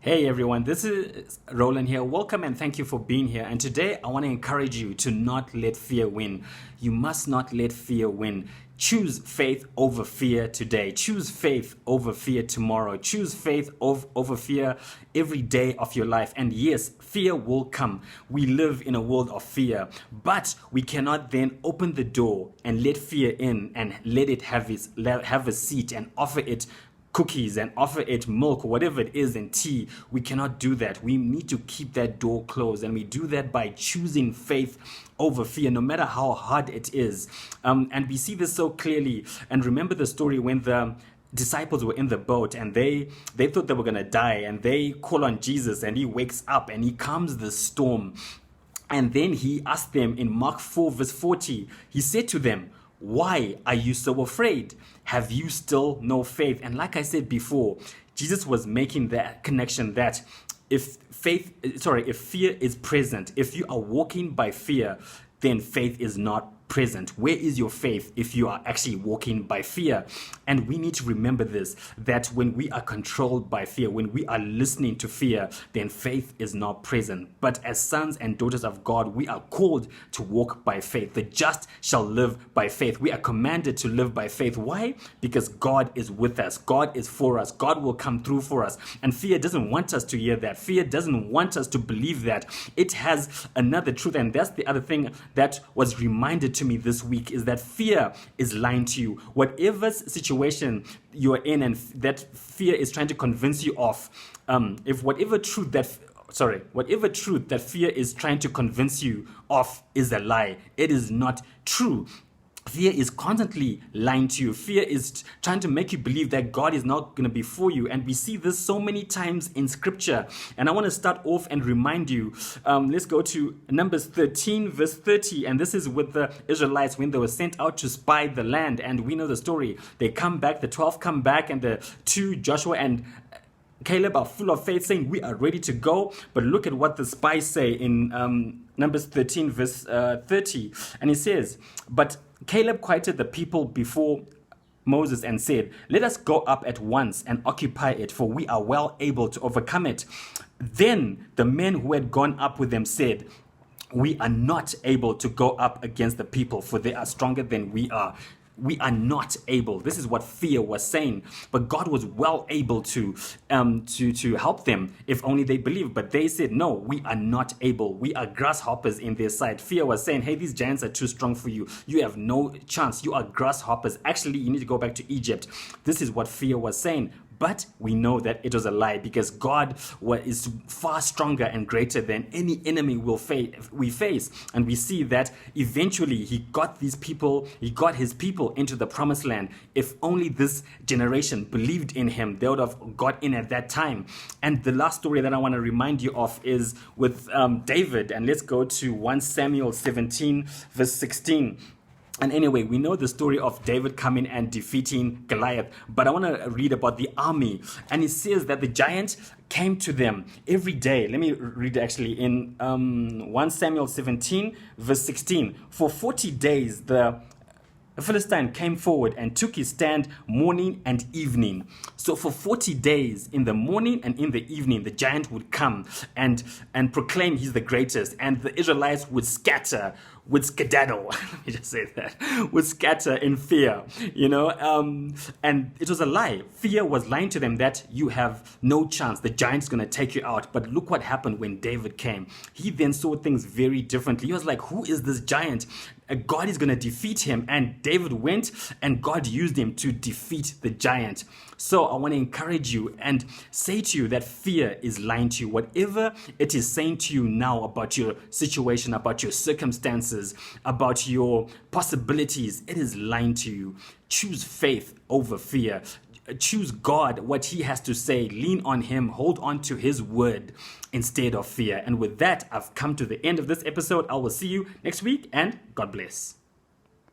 Hey everyone, this is Roland here. Welcome and thank you for being here. And today I want to encourage you to not let fear win. You must not let fear win. Choose faith over fear today. Choose faith over fear tomorrow. Choose faith over fear every day of your life. And yes, fear will come. We live in a world of fear, but we cannot then open the door and let fear in and let it have a seat and offer it cookies and offer it milk or whatever it is and tea. We cannot do that. We need to keep that door closed, and we do that by choosing faith over fear, no matter how hard it is. And we see this so clearly. And remember the story when the disciples were in the boat and they thought they were going to die, and they call on Jesus and he wakes up and he calms the storm. And then he asked them in Mark 4 verse 40, he said to them, "Why are you so afraid? Have you still no faith?" And like I said before, Jesus was making that connection that if fear is present, if you are walking by fear, then faith is not present. Where is your faith if you are actually walking by fear? And we need to remember this, that when we are controlled by fear, when we are listening to fear, then faith is not present. But as sons and daughters of God, we are called to walk by faith. The just shall live by faith. We are commanded to live by faith. Why? Because God is with us. God is for us. God will come through for us. And fear doesn't want us to hear that. Fear doesn't want us to believe that. It has another truth, and that's the other thing that was reminded to me this week, is that fear is lying to you. Whatever situation you're in and that fear is trying to convince you of, whatever truth that fear is trying to convince you of is a lie, it is not true. Fear is constantly lying to you. Fear is trying to make you believe that God is not going to be for you. And we see this so many times in scripture. And I want to start off and remind you. Let's go to Numbers 13 verse 30. And this is with the Israelites when they were sent out to spy the land. And we know the story. They come back, the 12 come back, and the two, Joshua and Caleb, are full of faith, saying, "We are ready to go." But look at what the spies say in Numbers 13 verse 30. And it says, "But Caleb quieted the people before Moses and said, 'Let us go up at once and occupy it, for we are well able to overcome it.' Then the men who had gone up with them said, 'We are not able to go up against the people, for they are stronger than we are.'" We are not able. This is what fear was saying. But God was well able to help them if only they believed. But they said, "No, we are not able. We are grasshoppers in their sight." Fear was saying, "Hey, these giants are too strong for you. You have no chance. You are grasshoppers. Actually, you need to go back to Egypt." This is what fear was saying. But we know that it was a lie, because God is far stronger and greater than any enemy we face. And we see that eventually he got his people into the promised land. If only this generation believed in him, they would have got in at that time. And the last story that I want to remind you of is with David. And let's go to 1 Samuel 17 verse 16. And anyway, we know the story of David coming and defeating Goliath, but I want to read about the army. And it says that the giant came to them every day. Let me read actually in 1 Samuel 17 verse 16. "For 40 days the Philistine came forward and took his stand morning and evening." So for 40 days, in the morning and in the evening, the giant would come and proclaim he's the greatest, and the Israelites would skedaddle. Let me just say that, would scatter in fear, and it was a lie. Fear was lying to them that you have no chance. The giant's going to take you out. But look what happened when David came. He then saw things very differently. He was like, "Who is this giant? God is going to defeat him." And David went and God used him to defeat the giant. So I want to encourage you and say to you that fear is lying to you. Whatever it is saying to you now about your situation, about your circumstances, about your possibilities, it is lying to you. Choose faith over fear. Choose God, what he has to say. Lean on him. Hold on to his word instead of fear. And with that, I've come to the end of this episode. I will see you next week, and God bless.